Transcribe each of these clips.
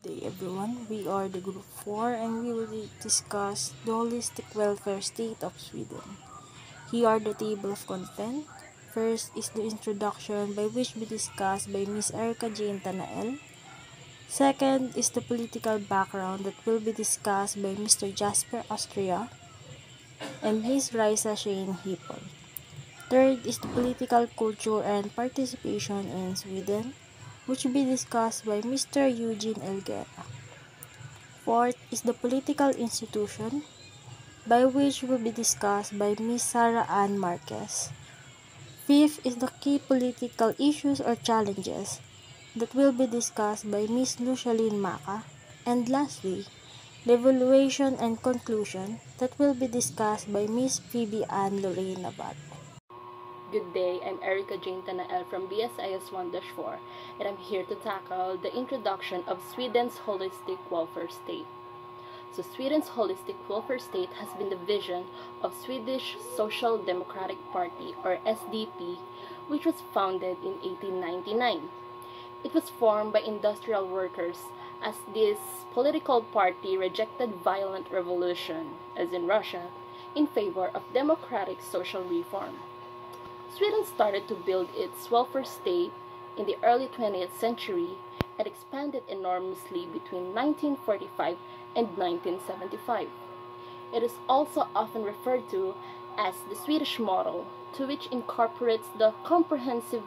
Day everyone, we are the group 4 and we will discuss the holistic welfare state of Sweden. Here are the table of content. First is the introduction by which we discussed by Miss Erica Jane Tanael. Second is the political background that will be discussed by Mr. Jasper Austria and Miss Raisa Shane Hippel. Third is the political culture and participation in Sweden, which will be discussed by Mr. Eugene Elguera. Fourth is the political institution, by which will be discussed by Ms. Sarah Ann Marquez. Fifth is the key political issues or challenges that will be discussed by Ms. Luchalyn Maca. And lastly, the evaluation and conclusion that will be discussed by Ms. Phoebe Ann Lorraine Nabat. Good day, I'm Erica Jane Tanael from BSIS 1-4, and I'm here to tackle the introduction of Sweden's holistic welfare state. So Sweden's holistic welfare state has been the vision of Swedish Social Democratic Party or SDP, which was founded in 1899. It was formed by industrial workers as this political party rejected violent revolution, as in Russia, in favor of democratic social reform. Sweden started to build its welfare state in the early 20th century and expanded enormously between 1945 and 1975. It is also often referred to as the Swedish model, to which incorporates the comprehensive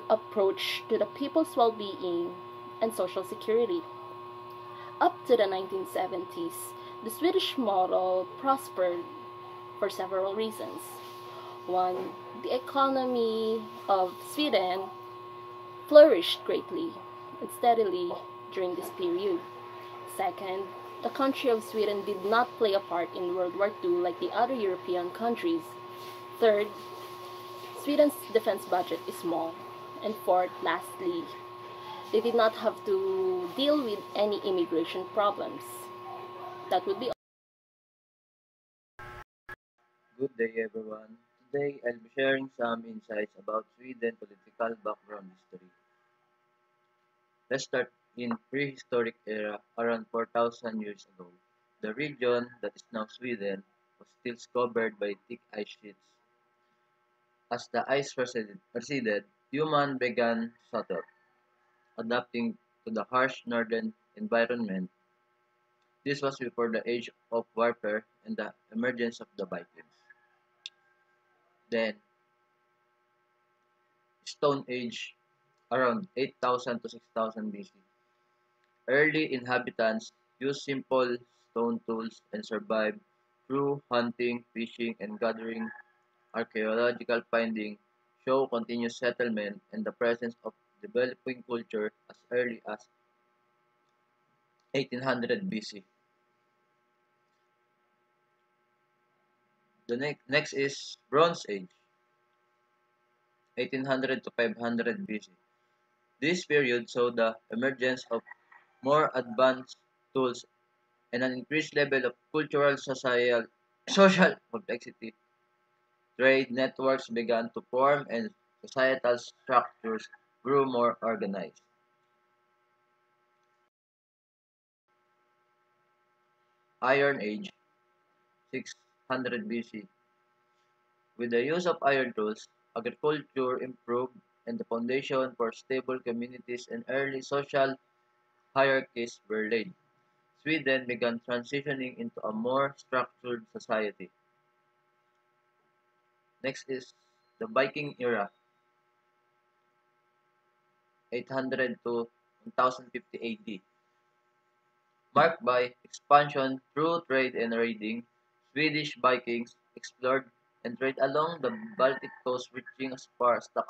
approach to the people's well-being and social security. Up to the 1970s, the Swedish model prospered for several reasons. One, the economy of Sweden flourished greatly and steadily during this period. Second, the country of Sweden did not play a part in World War II like the other European countries. Third, Sweden's defense budget is small. And fourth, lastly, they did not have to deal with any immigration problems. That would be all. Good day, everyone. Today, I'll be sharing some insights about Sweden political background history. Let's start in prehistoric era around 4,000 years ago. The region that is now Sweden was still covered by thick ice sheets. As the ice receded, humans began to settle, adapting to the harsh northern environment. This was before the age of warfare and the emergence of the Vikings. Then, Stone Age around 8,000 to 6,000 BC. Early inhabitants used simple stone tools and survived through hunting, fishing, and gathering. Archaeological findings show continuous settlement and the presence of developing culture as early as 1800 BC. The next is Bronze Age, 1800 to 500 BC. This period saw the emergence of more advanced tools and an increased level of cultural social complexity. Trade networks began to form and societal structures grew more organized. Iron Age, 600 BC. With the use of iron tools, agriculture improved and the foundation for stable communities and early social hierarchies were laid. Sweden began transitioning into a more structured society. Next is the Viking era, 800 to 1050 AD. Marked by expansion through trade and raiding, Swedish Vikings explored and traded along the Baltic coast reaching as far as the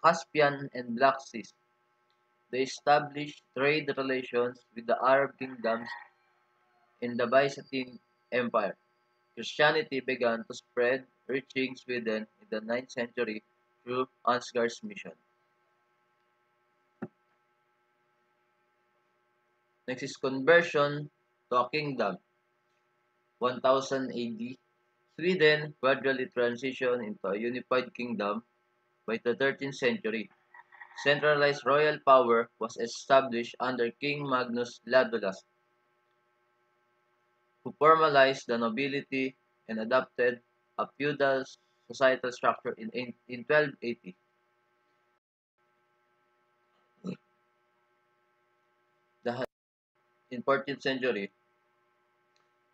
Caspian and Black Seas. They established trade relations with the Arab kingdoms in the Byzantine Empire. Christianity began to spread, reaching Sweden in the 9th century through Ansgar's mission. Next is conversion to a kingdom, 1000 AD. Sweden gradually transitioned into a unified kingdom by the 13th century. Centralized royal power was established under King Magnus Ladulus, who formalized the nobility and adopted a feudal societal structure in 1280. The, in 14th century,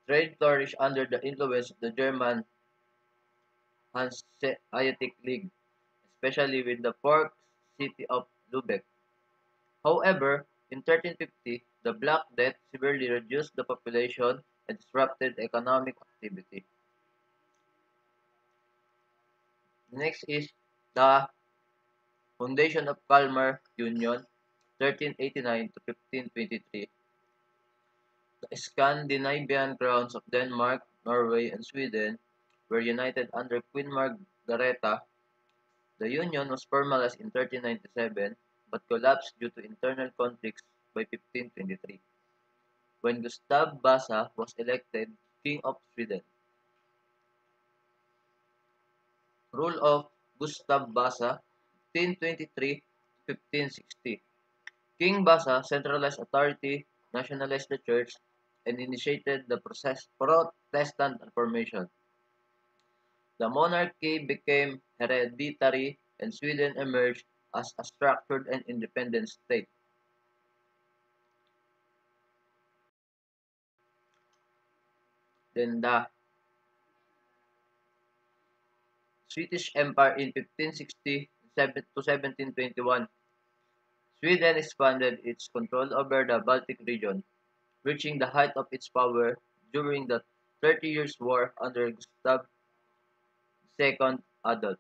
trade flourished under the influence of the German Hanseatic League, especially with the port city of Lubeck. However, in 1350, the Black Death severely reduced the population and disrupted economic activity. Next is the foundation of Kalmar Union, 1389 to 1523. The Scandinavian crowns of Denmark, Norway, and Sweden were united under Queen Margareta. The union was formalized in 1397 but collapsed due to internal conflicts by 1523, when Gustav Vasa was elected King of Sweden. Rule of Gustav Vasa, 1523-1560. King Vasa centralized authority, nationalized the church, and initiated the Protestant Reformation. The monarchy became hereditary and Sweden emerged as a structured and independent state. Then the Swedish Empire in 1560 to 1721. Sweden expanded its control over the Baltic region, reaching the height of its power during the 30 Years' War under Gustav II Adolf.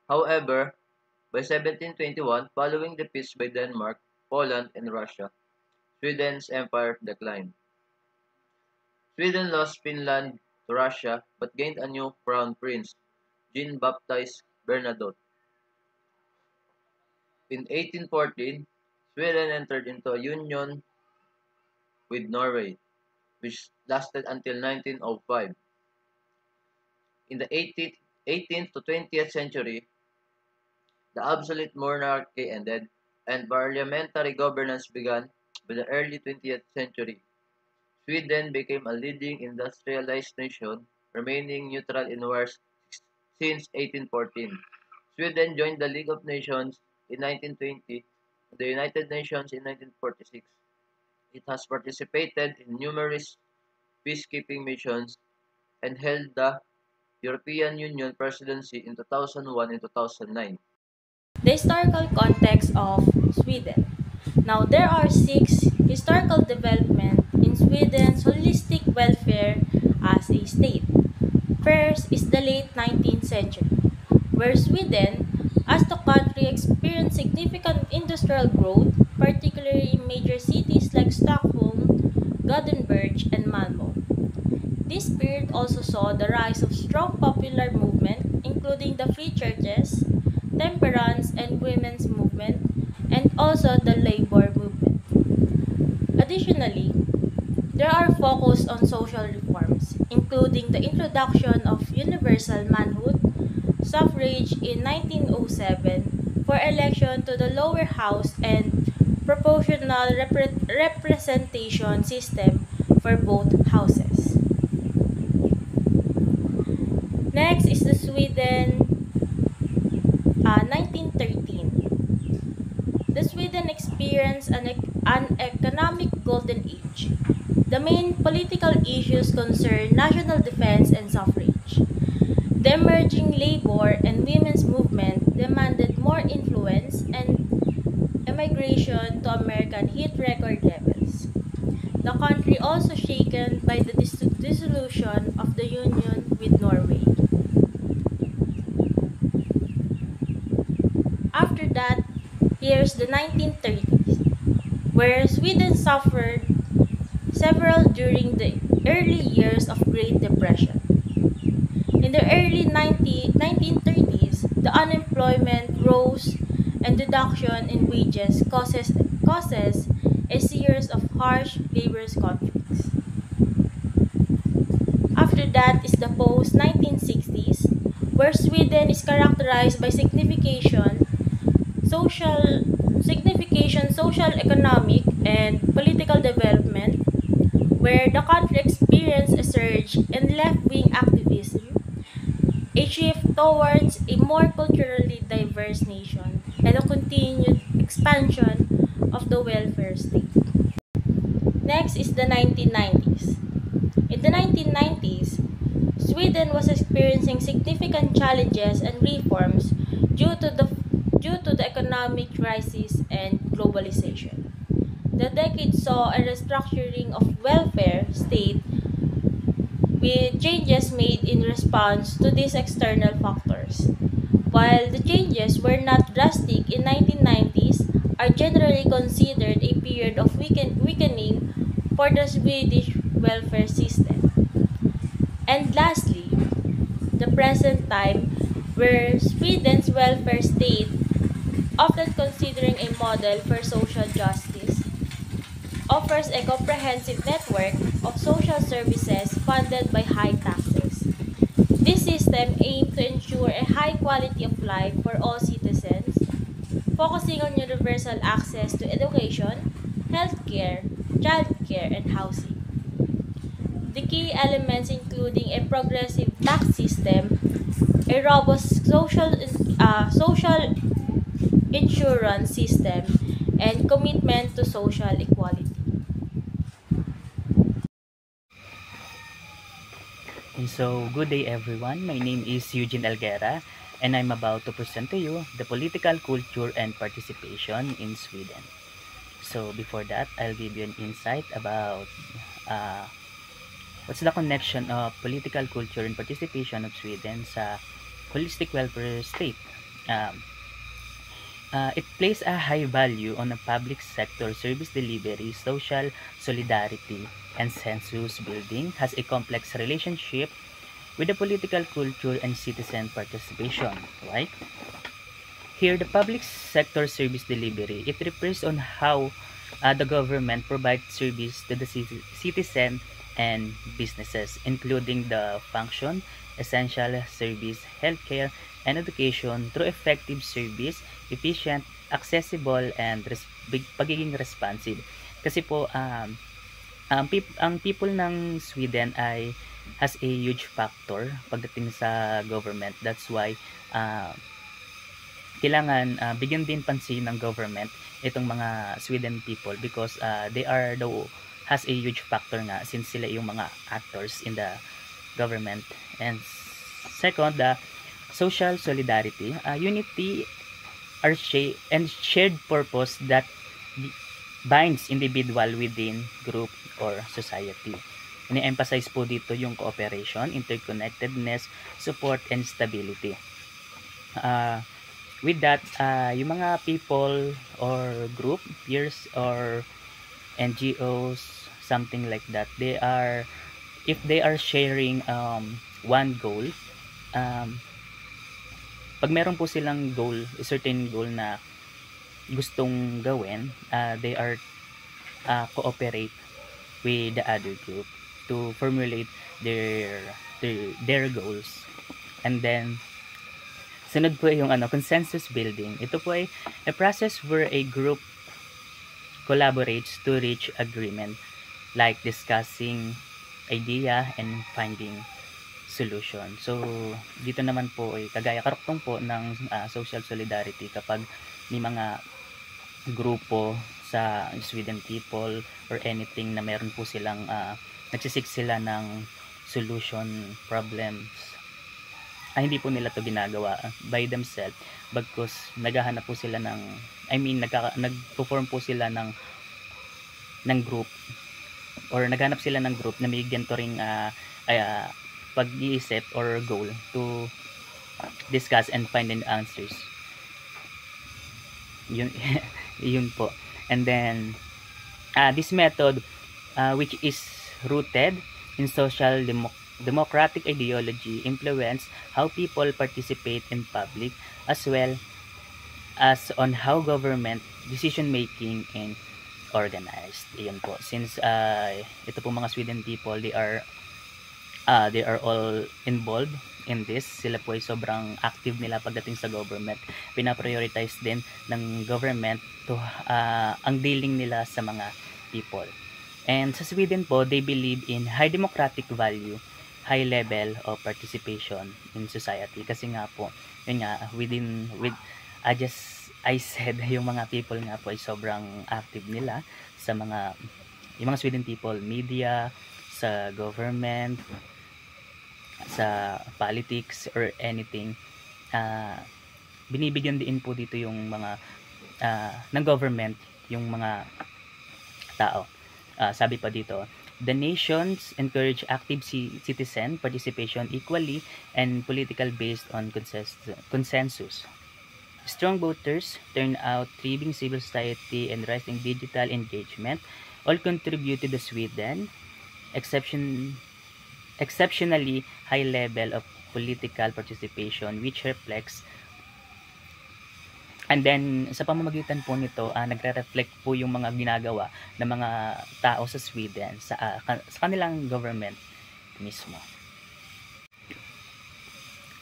However, by 1721, following the peace by Denmark, Poland, and Russia, Sweden's empire declined. Sweden lost Finland to Russia but gained a new crown prince, Jean-Baptiste Bernadotte. In 1814, Sweden entered into a union with Norway, which lasted until 1905. In the 18th to 20th century, the absolute monarchy ended, and parliamentary governance began. By the early 20th century, Sweden became a leading industrialized nation, remaining neutral in wars since 1814. Sweden joined the League of Nations in 1920 and the United Nations in 1946. It has participated in numerous peacekeeping missions and held the European Union presidency in 2001 and 2009. The historical context of Sweden. Now, there are six historical developments in Sweden's holistic welfare as a state. First is the late 19th century, where Sweden, as the country, experienced significant industrial growth, particularly in major cities like Stockholm, Gothenburg, and Malmö. This period also saw the rise of strong popular movement, including the free churches, temperance and women's movement, and also the labor movement. Additionally, there are focus on social reforms, including the introduction of universal manhood, suffrage in 1907 for election to the lower house and proportional representation system for both houses. Next is the Sweden 1913. The Sweden experienced an economic golden age. The main political issues concern national defense and suffrage. The emerging labor and women's movement demanded more influence and immigration to American hit record levels. The country also shaken by the dissolution of the union with Norway. After that, here's the 1930s, where Sweden suffered several during the early years of Great Depression. In the early 1930s, the unemployment rose and reduction in wages causes a series of harsh labor conflicts. After that is the post-1960s, where Sweden is characterized by social signification, social, economic, and political development, where the country experienced a surge in left-wing activism, a shift towards a more culturally diverse nation, and a continued expansion of the welfare state. Next is the 1990s. In the 1990s, Sweden was experiencing significant challenges and reforms due to the due to the economic crisis and globalization. The decade saw a restructuring of welfare state with changes made in response to these external factors. While the changes were not drastic in 1990s, are generally considered a period of weakening for the Swedish welfare system. And lastly, the present time, where Sweden's welfare state, often considering a model for social justice, offers a comprehensive network of social services funded by high taxes. This system aims to ensure a high quality of life for all citizens, focusing on universal access to education, healthcare, childcare, and housing. The key elements including a progressive tax system, a robust social insurance system, and commitment to social equality. And so, good day everyone. My name is Eugene Elguera, and I'm about to present to you the political culture and participation in Sweden. So, before that, I'll give you an insight about uh, what's the connection of political culture and participation of Sweden sa holistic welfare state. Um, it places a high value on a public sector service delivery, social solidarity, and census building, has a complex relationship with the political culture and citizen participation, right? Here, the public sector service delivery, it refers on how the government provides service to the citizen and businesses, including the function, essential service, healthcare, and education through effective service, efficient, accessible, and pagiging responsive. Kasi po, ang people ng Sweden ay has a huge factor pagdating sa government. That's why kailangan bigyan din pansin ng government itong mga Sweden people because they are the has a huge factor nga since sila yung mga actors in the government. And second, the social solidarity, unity and shared purpose that binds individual within group or society. Ini-emphasize po dito yung cooperation, interconnectedness, support, and stability. With that, yung mga people or group, peers or NGOs, something like that, if they are sharing one goal, pag meron po silang goal, a certain goal na gustong gawin, they are cooperate with the other group to formulate their goals. And then sunod po yung consensus building. Ito po ay a process where a group collaborates to reach agreement, like discussing idea and finding solution. So dito naman po ay kagaya karuktong po ng social solidarity kapag may mga grupo sa Sweden people or anything na meron po silang nagsisik sila ng solution problems, hindi po nila to ginagawa by themselves bagkus naghahanap po sila ng nagpo-form po sila ng group or naghanap sila ng group na may ganito ring pag-iisip or goal to discuss and find the answers. Yun, yun po. And then this method which is rooted in social democratic ideology influence how people participate in public as well as on how government decision making and organized. Iyon po. Since ito po mga Sweden people, they are they are all involved in this. Sila po ay sobrang active nila pagdating sa government. Pinaprioritize din ng government to ang dealing nila sa mga people. And sa Sweden po, they believe in high democratic value, high level of participation in society. Kasi nga po, yun nga, I said, yung mga people nga po ay sobrang active nila sa yung mga Sweden people, media, sa government, sa politics or anything. Binibigyan din po dito yung mga ng government yung mga tao. Sabi pa dito, the nations encourage active citizen participation equally and political based on consensus. Strong voters, turnout, thriving civil society, and rising digital engagement all contribute to the Sweden exceptionally high level of political participation, which reflects. And then, sa pamamagitan po nito, nagre-reflect po yung mga ginagawa ng mga tao sa Sweden sa kanilang government mismo.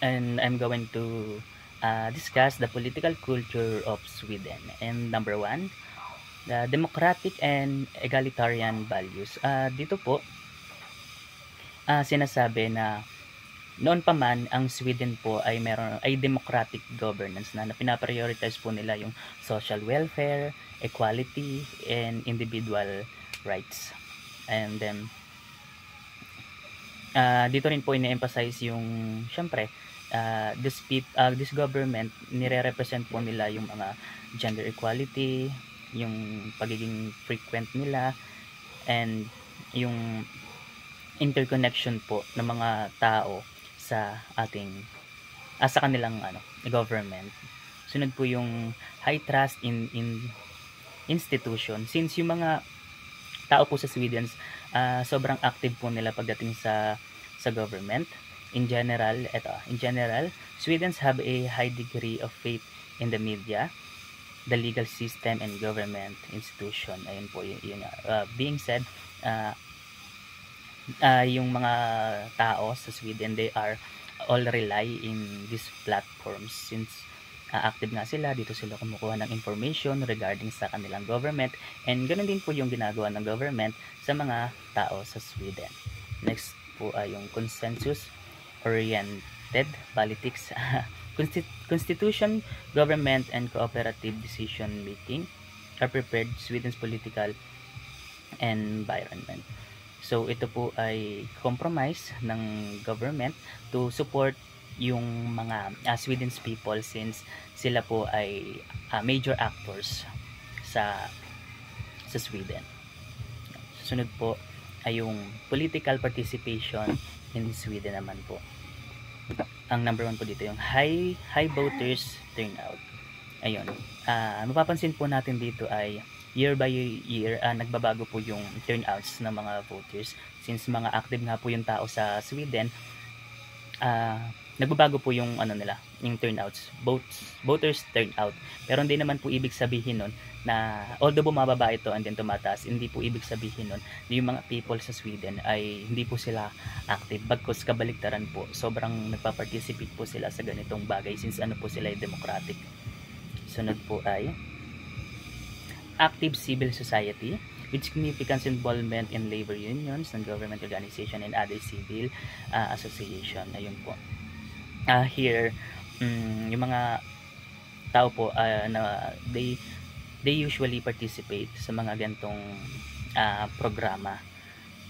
And I'm going to discuss the political culture of Sweden. And number 1, the democratic and egalitarian values. Dito po, sinasabi na noon pa man ang Sweden po ay democratic governance na pinaprioritize po nila yung social welfare, equality, and individual rights. And then dito rin po ine-emphasize yung syempre this government nire-represent po nila yung mga gender equality, yung pagiging frequent nila, and yung interconnection po ng mga tao sa sa kanilang government. Sunod po yung high trust in institution, since yung mga tao po sa Sweden sobrang active po nila pagdating sa government. In general, Swedes have a high degree of faith in the media, the legal system, and government institution. Ayun po yun. Being said, yung mga tao sa Sweden, they are all rely in these platforms since active nga sila. Dito sila kumukuha ng information regarding sa kanilang government, and ganoon din po yung ginagawa ng government sa mga tao sa Sweden. Next po ay yung consensus oriented politics. Constitution, government, and cooperative decision making are prepared Sweden's political environment. So ito po ay compromise ng government to support yung mga Sweden's people, since sila po ay major actors sa Sweden. Sunod po ay yung political participation in Sweden naman po. Ang number 1 po dito yung high voters turnout. Ayun. Mapapansin po natin dito ay year by year nagbabago po yung turnouts ng mga voters, since mga active nga po yung tao sa Sweden. Nagbabago po yung yung turnouts, voters turnout. Pero hindi naman po ibig sabihin nun na although bumababa ito and then tumataas, hindi po ibig sabihin nun na yung mga people sa Sweden ay hindi po sila active. Bagkus kabaligtaran po, sobrang nagpa-participate po sila sa ganitong bagay since po sila ay democratic. Sunod po ay active civil society with significant involvement in labor unions and government organization and other civil association. Ayun po. Here, yung mga tao po they usually participate sa mga gantong programa,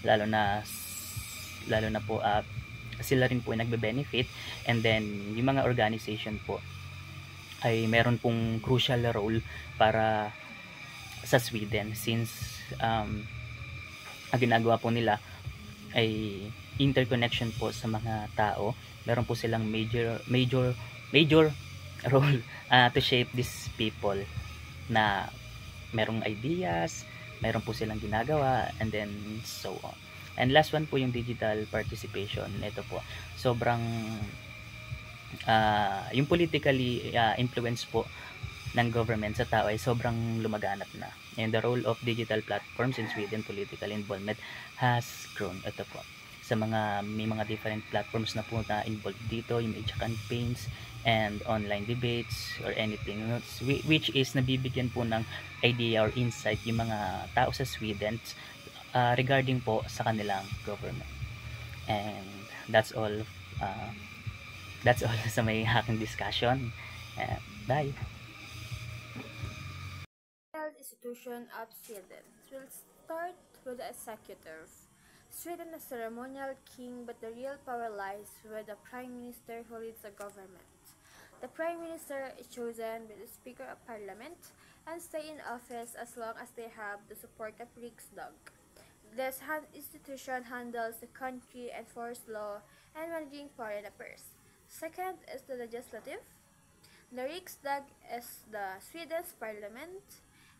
lalo na po sila rin po ay nagbe-benefit, and then yung mga organization po ay meron pong crucial role para sa Sweden, since ang ginagawa po nila ay interconnection po sa mga tao. Meron po silang major role to shape these people na merong ideas, meron po silang ginagawa, and then so on. And last one po yung digital participation. Ito po, sobrang yung politically influence po ng government sa tao ay sobrang lumaganap na. And the role of digital platforms in Sweden political involvement has grown. Ito po. may mga different platforms na po na involved dito, yung media campaigns and online debates or anything, which is nabibigyan po ng idea or insight yung mga tao sa Sweden regarding po sa kanilang government. And that's all sa may aking discussion. Bye. Institution of Sweden. We'll start with the executive. Sweden is a ceremonial king, but the real power lies with the Prime Minister who leads the government. The Prime Minister is chosen by the Speaker of Parliament and stay in office as long as they have the support of Riksdag. This institution handles the country, enforces law, and managing foreign affairs. Second is the legislative. The Riksdag is the Sweden's parliament.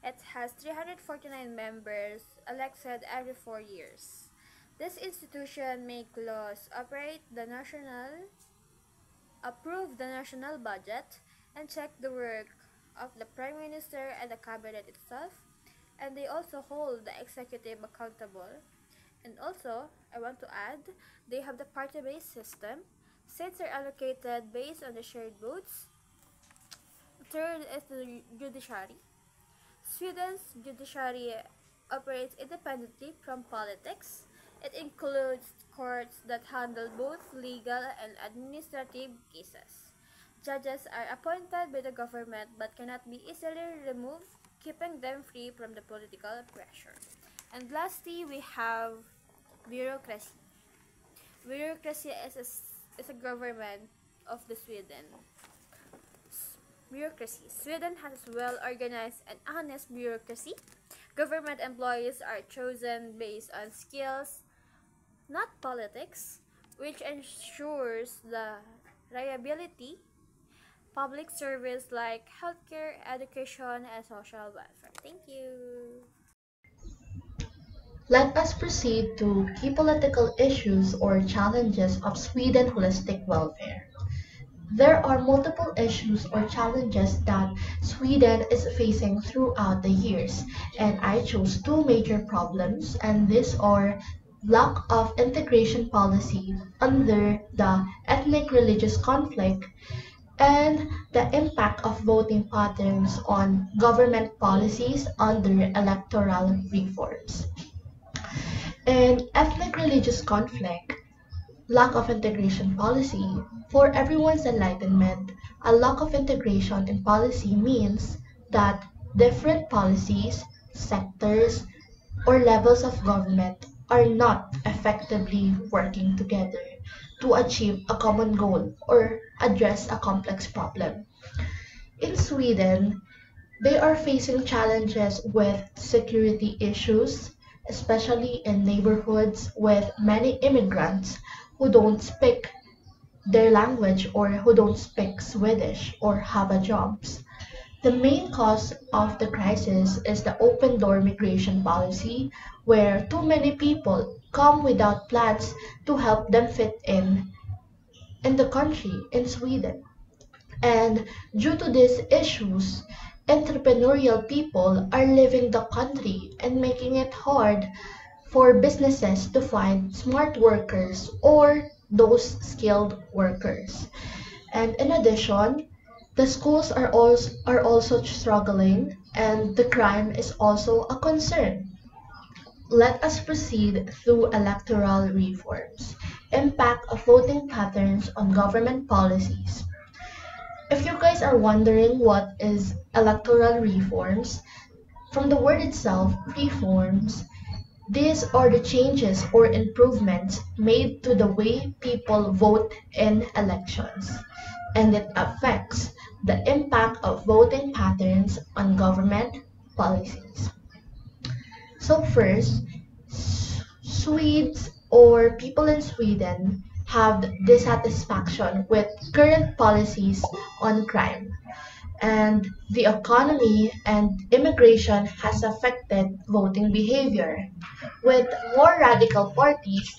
It has 349 members elected every 4 years. This institution makes laws, approve the national budget, and check the work of the Prime Minister and the cabinet itself. And they also hold the executive accountable. And also, I want to add, they have the party-based system. Seats are allocated based on the shared votes. Third is the judiciary. Sweden's judiciary operates independently from politics. It includes courts that handle both legal and administrative cases. Judges are appointed by the government but cannot be easily removed, keeping them free from the political pressure. And lastly, we have bureaucracy. Bureaucracy is a government of the Sweden. Bureaucracy. Sweden has a well-organized and honest bureaucracy. Government employees are chosen based on skills, not politics, which ensures the reliability, public service like healthcare, education, and social welfare. Thank you. Let us proceed to key political issues or challenges of Sweden holistic welfare. There are multiple issues or challenges that Sweden is facing throughout the years, and I chose two major problems, and these are lack of integration policy under the ethnic religious conflict and the impact of voting patterns on government policies under electoral reforms. And ethnic religious conflict, lack of integration policy. For everyone's enlightenment, a lack of integration in policy means that different policies, sectors, or levels of government are not effectively working together to achieve a common goal or address a complex problem. In Sweden, they are facing challenges with security issues, especially in neighborhoods with many immigrants who don't speak their language or who don't speak Swedish or have a jobs. The main cause of the crisis is the open door migration policy, where too many people come without plans to help them fit in the country, in Sweden. And due to these issues, entrepreneurial people are leaving the country and making it hard for businesses to find smart workers or those skilled workers. And in addition, the schools are also struggling and the crime is also a concern. Let us proceed through electoral reforms. Impact of voting patterns on government policies. If you guys are wondering what is electoral reforms, from the word itself, reforms, these are the changes or improvements made to the way people vote in elections, and it affects the impact of voting patterns on government policies. So first, Swedes or people in Sweden have dissatisfaction with current policies on crime, and the economy and immigration has affected voting behavior. With more radical parties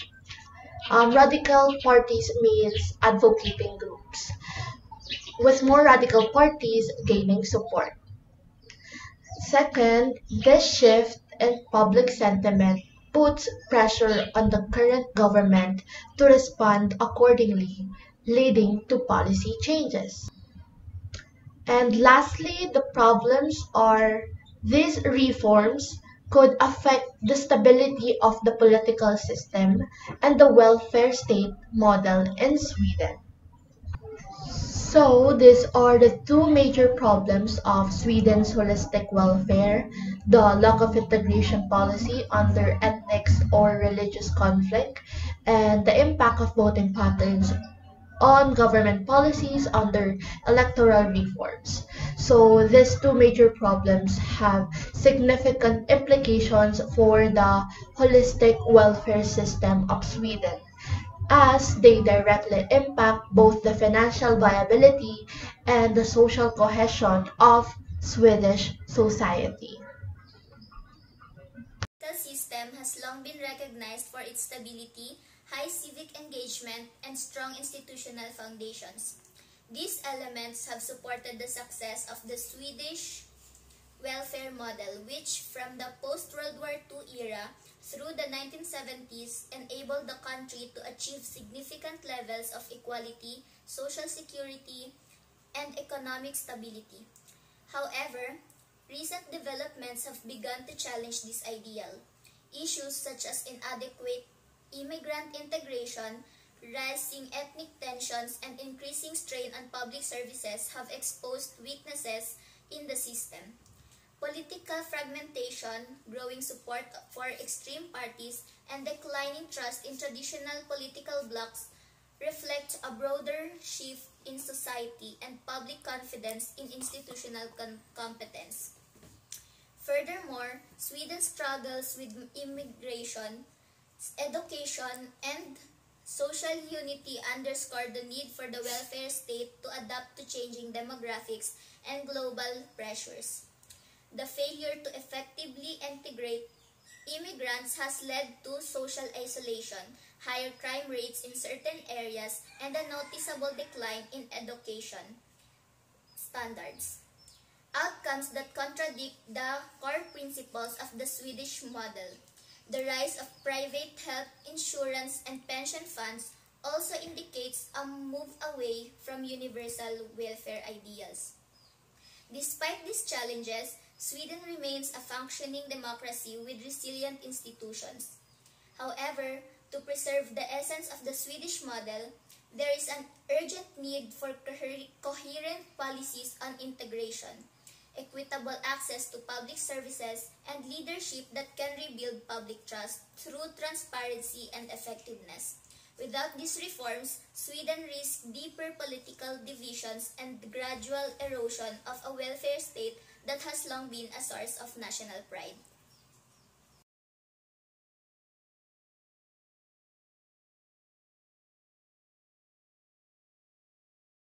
means advocating groups, with more radical parties gaining support. Second, this shift in public sentiment puts pressure on the current government to respond accordingly, leading to policy changes. And lastly, the problems are these reforms could affect the stability of the political system and the welfare state model in Sweden. So, these are the two major problems of Sweden's holistic welfare: the lack of integration policy under ethnic or religious conflict, and the impact of voting patterns on government policies under electoral reforms. So, these two major problems have significant implications for the holistic welfare system of Sweden, as they directly impact both the financial viability and the social cohesion of Swedish society. The system has long been recognized for its stability, high civic engagement, and strong institutional foundations. These elements have supported the success of the Swedish welfare model, which from the post-World War II era through the 1970s enabled the country to achieve significant levels of equality, social security, and economic stability. However, recent developments have begun to challenge this ideal. Issues such as inadequate immigrant integration, rising ethnic tensions, and increasing strain on public services have exposed weaknesses in the system. Political fragmentation, growing support for extreme parties, and declining trust in traditional political blocs reflect a broader shift in society and public confidence in institutional competence. Furthermore, Sweden's struggles with immigration, education, and social unity underscore the need for the welfare state to adapt to changing demographics and global pressures. The failure to effectively integrate immigrants has led to social isolation, higher crime rates in certain areas, and a noticeable decline in education standards. Outcomes that contradict the core principles of the Swedish model. The rise of private health insurance and pension funds also indicates a move away from universal welfare ideals. Despite these challenges, Sweden remains a functioning democracy with resilient institutions. However, to preserve the essence of the Swedish model, there is an urgent need for coherent policies on integration, equitable access to public services, and leadership that can rebuild public trust through transparency and effectiveness. Without these reforms, Sweden risks deeper political divisions and gradual erosion of a welfare state that has long been a source of national pride.